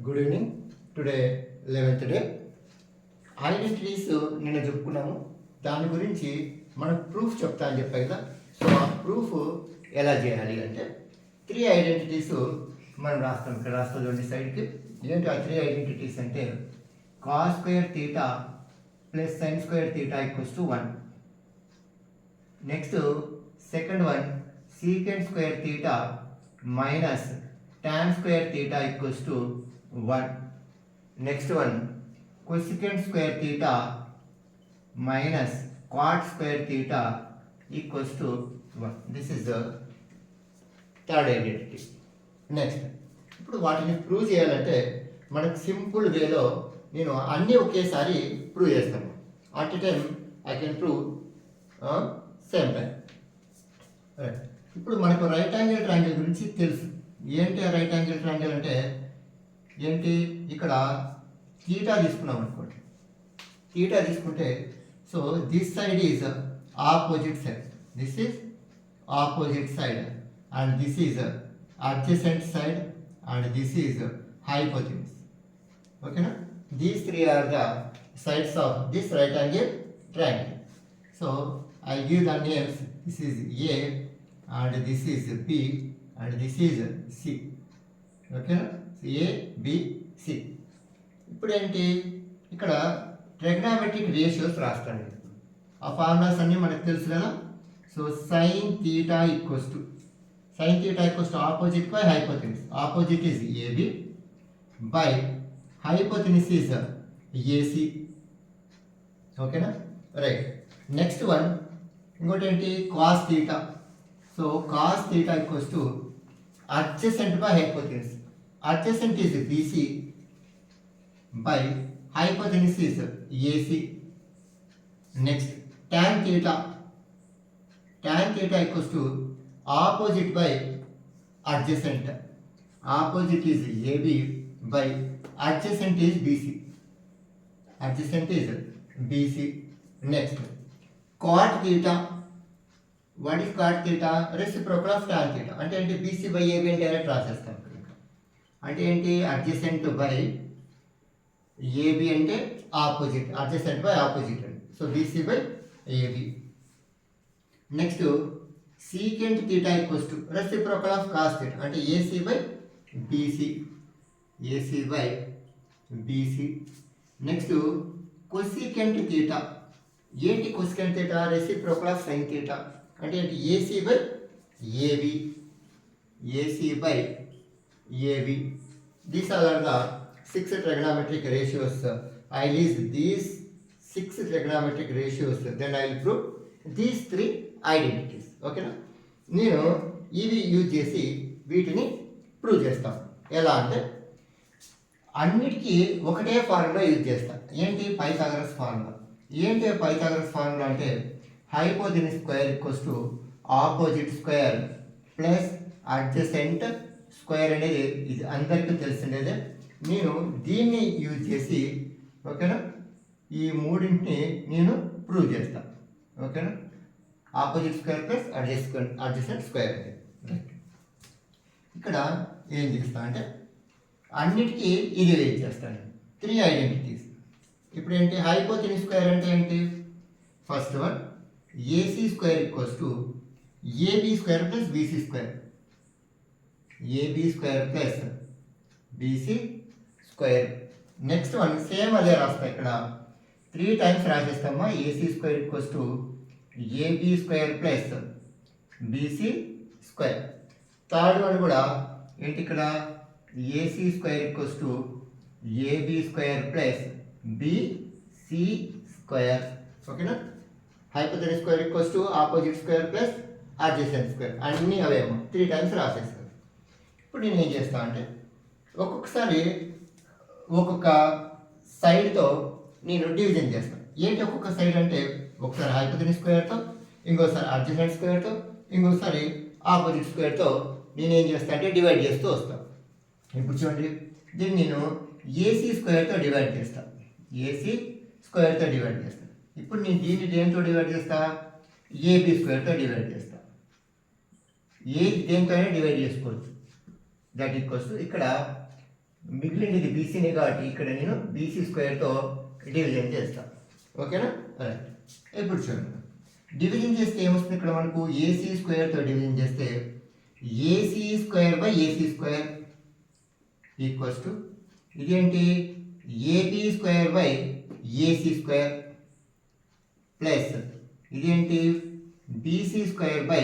Good evening. Today 11th day. Identities నిన్న చెప్పుకున్నాము. దాని గురించి మనం ప్రూఫ్ చెప్తా అని చెప్పా కదా. సో ఆ ప్రూఫ్ ఎలా చేయాలి అంటే 3 ఐడెంటిటీస్ మనం రాస్తాం. ఇక్కడ రాస్తా చూడండి సైడ్కి. ఏంటి ఆ 3 ఐడెంటిటీస్ అంటే cos square theta plus sin square theta equals to 1. Next second one secant square theta minus tan square theta equals to 1. Next one cosecant square theta minus cot square theta equals to 1. This is the third identity. Next, ఇప్పుడు వాటిని prove చేయాలంటే మనకు simple వేలో నేను అన్నీ ఒకేసారి prove చేస్తాను. At a time I can prove same time. ఇప్పుడు మనకు రైట్ యాంగిల్ ట్రయాంగిల్ గురించి తెలుసు. ఏంటి ఆ రైట్ యాంగిల్ ట్రయాంగిల్ అంటే ఏంటి? ఇక్కడ థీటా తీసుకున్నాం అనుకోండి. థీటా తీసుకుంటే so this side is opposite side, this is opposite side and this is adjacent side and this is hypotenuse. ఓకేనా? These 3 are the sides of this right angle triangle. So I give the names. This is A and this is B and this is C. ఓకేనా? A B C. ఇప్పుడు ఏంటి? ఇక్కడ trigonometric ratios రాస్తాను. ఆ formulas అన్నీ మనకు తెలుసు కదా. So sine theta equals to opposite by hypotenuse. Opposite is AB by hypotenuse is AC. ఓకేనా? రైట్. నెక్స్ట్ వన్ ఇంకోటి ఏంటి? Cos theta. So cos theta equals to adjacent by hypotenuse. Adjacent is BC by hypotenuse is AC. Next, tan theta equals to opposite by adjacent. Opposite is AB by adjacent is BC. Adjacent is BC. Next, cot theta. What is cot theta? Reciprocal of tan theta. అంటే BC by AB అని direct రాసేస్తాం. అంటే ఏంటి? Adjacent by AB అంటే opposite, adjacent by opposite అండి. So BC by AB. Next secant theta equals to reciprocal of cos theta అంటే AC by BC. AC by BC. Next cosecant theta. ఏంటి cosecant theta? Reciprocal of sine theta అంటే ఏంటి? AC by AB. AC by AB. These are the 6 trigonometric ratios. I list these 6 trigonometric ratios. Then I will prove these 3 identities. Okay na? నేను ఇవి use చేసి వీటిని prove చేస్తాను. ఎలా అంటే అన్నిటికీ ఒకటే ఫార్ములా యూజ్ చేస్తాను. ఏంటి? Pythagoras formula. ఏంటి పైథాగరస్ ఫార్ములా అంటే hypotenuse square equals to opposite square plus adjacent square అనేది ఇది అందరికీ తెలిసిందేదే. నేను దీన్ని యూజ్ చేసి ఓకేనా ఈ మూడింటిని నేను ప్రూవ్ చేస్తాను. ఓకేనా? Opposite square plus adjacent square అనేది. ఇక్కడ ఏం చేస్తా అంటే అన్నిటికీ ఇది యూజ్ చేస్తాను. 3 ఐడెంటిటీస్. ఇప్పుడు ఏంటి? హైపోటెన్యూస్ స్క్వేర్ అంటే ఏంటి? First one AC square equals to AB square plus BC square. AB square plus BC square. Next one same అదే రాస్తా. ఇక్కడ 3 టైమ్స్ రాసేస్తామా. AC square equals to AB square plus BC square. Third one కూడా ఏంటి? ఇక్కడ AC square equals to AB square plus BC square. ఓకేనా? Hypotenuse square equals to opposite square plus adjacent square. అన్నీ అవేమో 3 టైమ్స్ రాసేస్తాను. ఇప్పుడు నేను ఏం చేస్తాను అంటే ఒక్కొక్కసారి ఒక్కొక్క సైడ్తో నేను డివిజన్ చేస్తాను. ఏంటి ఒక్కొక్క సైడ్ అంటే ఒకసారి హైపోటెన్యూస్ స్క్వేర్తో, ఇంకోసారి అడ్జసెంట్ స్క్వేర్తో, ఇంకోసారి ఆపోజిట్ స్క్వేర్తో నేను ఏం చేస్తాను అంటే డివైడ్ చేస్తూ వస్తాను. ఇప్పుడు చూడండి, దీన్ని నేను ఏసీ స్క్వేర్తో డివైడ్ చేస్తాను. ఏసీ స్క్వేర్తో డివైడ్ చేస్తాను. ఇప్పుడు నేను దీన్ని దేంతో డివైడ్ చేస్తా? ఏబి స్క్వేర్తో డివైడ్ చేస్తాను. ఏ దేంతో డివైడ్ చేసుకోవచ్చు. దట్ ఈక్వల్స్ టు ఇక్కడ మిగిలినది బీసీనే కాబట్టి ఇక్కడ నేను బీసీ స్క్వేర్తో డివిజన్ చేస్తాను. ఓకేనా? రైట్. ఇప్పుడు చూడండి, డివిజన్ చేస్తే ఏమొస్తుంది ఇక్కడ మనకు ఏసీ స్క్వేర్తో డివిజన్ చేస్తే AC square by AC square equals to ఇదేంటి AB square by AC square plus ఇదేంటి BC square by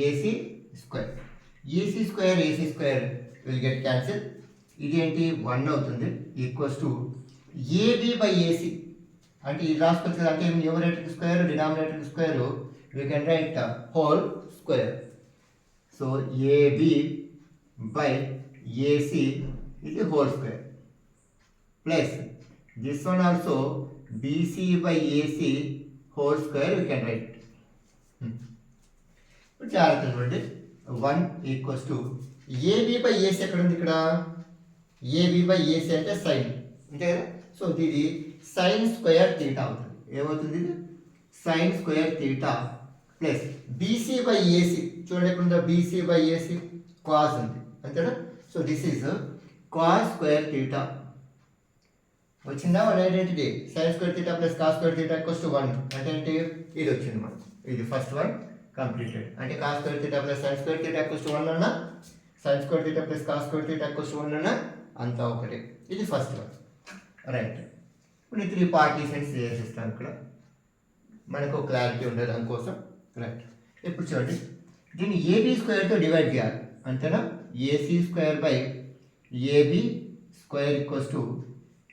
AC square. AC square will get cancel. ఇదేంటి 1 అవుతుంది equals to AB by AC అంటే ఇది రాసుకోవచ్చు కదా, అంటే numerator square denominator square we can write whole square. So AB by AC ఇది whole square plus this one also BC by AC whole square we can right. ఇప్పుడు జాగ్రత్త చూడండి, 1 equals to AB by AC ఎక్కడ ఉంది, ఇక్కడ AB by AC అంటే sign అంతే కదా. సో ఇది సైన్ స్క్వేర్ థీటా అవుతుంది. ఏమవుతుంది ఇది sign square theta plus BC by AC చూడండి ఎక్కడ ఉందో బీసీ బై ఏసీ కాస్ ఉంది అంతేనా. So this is cos square theta వచ్చిందా మన identity. Sign square theta plus cos square theta equals to 1 అంటే ఏంటి ఇది వచ్చింది మనకు. ఇది ఫస్ట్ వన్ కంప్లీటెడ్. అంటే cos square theta plus sign square theta equals to 1 అన్నా sign square theta plus cos square theta equals to 1 అన్నా అంతా ఒకటి. ఇది ఫస్ట్ వన్. రైట్. ఇప్పుడు 3 పార్టీషన్స్ చేసేస్తాను ఇక్కడ మనకు క్లారిటీ ఉండదు దానికోసం. రైట్. ఇప్పుడు చూడండి దీన్ని ఏబీ స్క్వేర్తో డివైడ్ చేయాలి అంతేనా. AC square by AB square equals to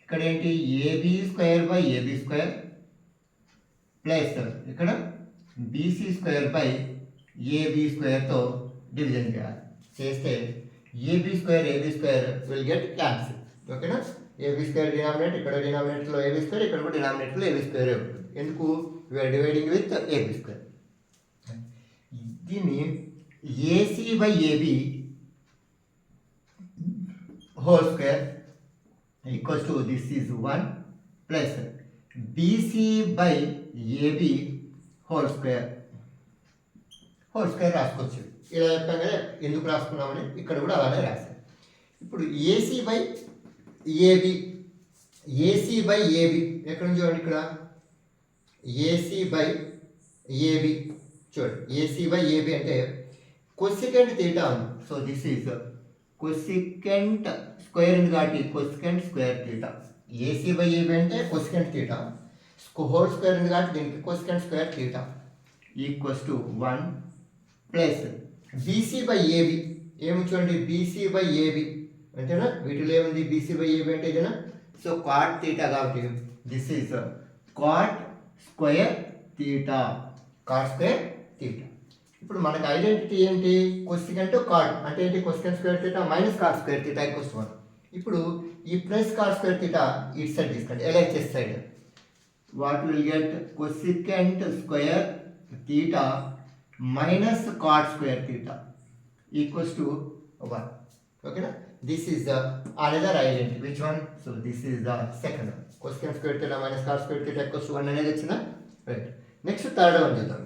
ఇక్కడ ఏంటి AB square by AB square plus ఇక్కడ బీసీ స్క్వేర్ బై ఏబీ స్క్వేర్తో డివిజన్ చేయాలి. చేస్తే AB square will get cancel. ఓకేనా. ఏబీ స్క్వేర్ డినామినేటర్ ఇక్కడ డినామినేటర్లో ఏబీ స్క్వేర్ ఇక్కడ కూడా డినామినేటర్లో ఏబీ స్క్వేర్ ఉంటుంది. ఎందుకు we are dividing with AB square. దీన్ని AC by AB whole square equals to this is 1 plus BC by AB whole square రాసుకోవచ్చు. ఇలా చెప్పాం కదా ఎందుకు రాసుకున్నామని ఇక్కడ కూడా అలానే రాశాను. ఇప్పుడు ఏసీ బై ఏబీ ఎక్కడ నుంచి చూడండి ఇక్కడ ఏసీ బై ఏబీ చూడండి. ఏసీ బై ఏబీ అంటే కొసికెంట్ థీటా ఉంది. So this is cosecant square ఉంది కాబట్టి cosecant square theta. AC by AB అంటే కొసికెంట్ థీటా, హోల్ స్క్వేర్ ఉంది కాబట్టి దీనికి cosecant square theta equals to 1 plus BC by AB ఏమి చూడండి బీసీ బై ఏబీ అంటేనా వీటిలో ఏముంది బీసీ బై ఏబీ అంటే ఇదేనా. సో కాట్ థీటా కాబట్టి this is cot square theta. ఇప్పుడు మనకి ఐడెంటిటీ ఏంటి కొసికెంట్ కాట్ అంటే ఏంటి cosecant square theta minus cot square theta equals 1. ఇప్పుడు ఈ ప్లస్ కాట్ స్క్వేర్ థీటా ఇటు సైడ్ తీసుకోండి LHS side. What will get cosecant square theta minus cot square theta equals to 1. ఓకేనా. This is the another identity. Which one? So this is the second one. Cosecant square theta minus cot square theta equals to 1 అనేది వచ్చిందా. Right. Next third one చేద్దాం.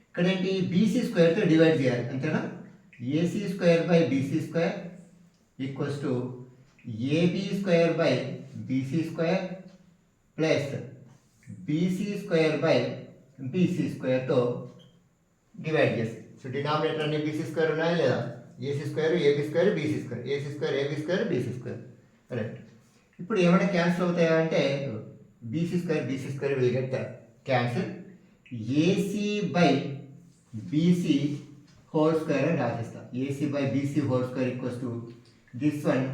ఇక్కడ ఏంటి BC స్క్వేర్తో divide చేయాలి అంతేనా. AC square by BC square equals to AB square by BC square plus BC square by BC స్క్వేర్తో divide చేసి. సో డినామినేటర్ అన్ని బీసీ స్క్వేర్ ఉన్నాయా లేదా. AC square AB square BC square AC square AB square BC square. Right. ఇప్పుడు ఏమైనా cancel అవుతాయా అంటే BC square will get cancel. AC by BC whole square అని రాసిస్తా. AC by BC whole square equals to this one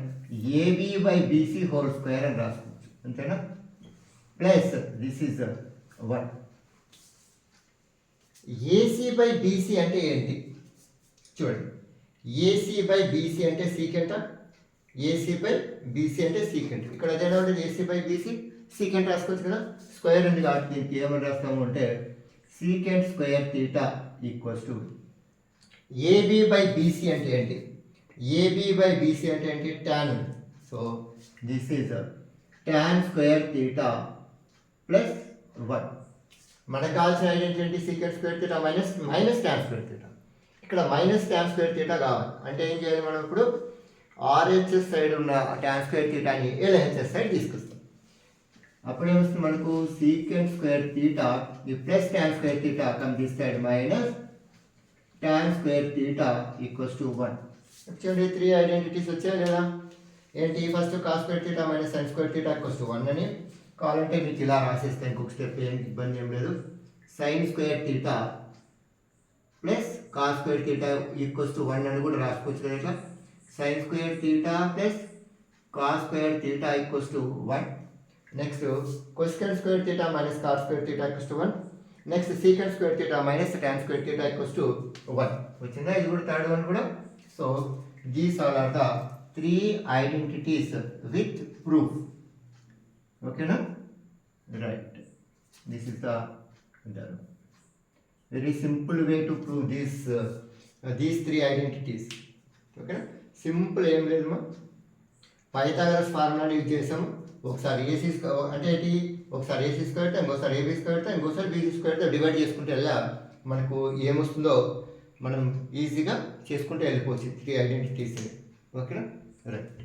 AB by BC whole square అని రాసుకోవచ్చు అంతేనా. Plus this is 1. AC by BC అంటే ఏంటి చూడండి. ఏసీ బై బీసీ అంటే secant, AC by BC అంటే సీకెంట్. ఇక్కడ అదేనా ఉంటుంది ఏసీ బై బీసీ సీకెంట్ రాసుకోవచ్చు కదా. స్క్వేర్ ఉంది కాబట్టి దీనికి ఏమని రాస్తాము అంటే secant square theta equals to AB by BC అంటే ఏంటి ఏబీ బై బీసీ అంటే ఏంటి tan. So this is tan square theta plus 1. మనకు కావాల్సిన ఐడెంటిటీ ఏంటి secant square theta minus tan square theta. ఇక్కడ మైనస్ ట్యాన్ స్క్వేర్ థీటా కావాలి అంటే ఏం చేయాలి మనం ఇప్పుడు ఆర్హెచ్ఎస్ సైడ్ ఉన్న ట్యాన్ స్క్వేర్ థీటాని ఎల్హెచ్ఎస్ సైడ్ తీసుకొస్తాం. అప్పుడు ఏమొస్తుంది మనకు సీకెంట్ స్క్వేర్ థీటా ఈ plus tan square theta come this side minus tan square theta equals to 1. చూడండి 3 ఐడెంటిటీస్ వచ్చాయి లేదా? ఏంటి first cos square theta minus sign square theta equals to 1 అని కావాలంటే మీకు ఇలా రాసేస్తే ఇంకొక స్టెప్ ఏం ఇబ్బంది ఏం లేదు. Sine square theta plus cos square theta equals to 1 అని కూడా రాసుకోవచ్చు కదా ఇట్లా. Sine square theta plus cos square theta equals to 1. Next cosecant square theta minus cos square theta equals to 1. Next secant square theta minus tan square theta equals to 1 వచ్చిందా? ఇది కూడా third one కూడా. So these all are the 3 identities with proof. ఓకేనా? Right. This is the very simple way to prove these 3 identities. ఓకేనా? Simple ఏం లేదు మా Pythagoras ఫార్ములాని use చేసాము. ఒకసారి ఏసీ అంటే ఏంటి, ఒకసారి ఏసీ స్క్వేర్తో ఇంకోసారి ఏబీ స్క్వేర్తో ఇంకోసారి బీసీ స్క్వేర్తో డివైడ్ చేసుకుంటే వెళ్ళా మనకు ఏమొస్తుందో మనం ఈజీగా చేసుకుంటే వెళ్ళిపోవచ్చు 3 ఐడెంటిటీస్ని. ఓకేనా? రైట్.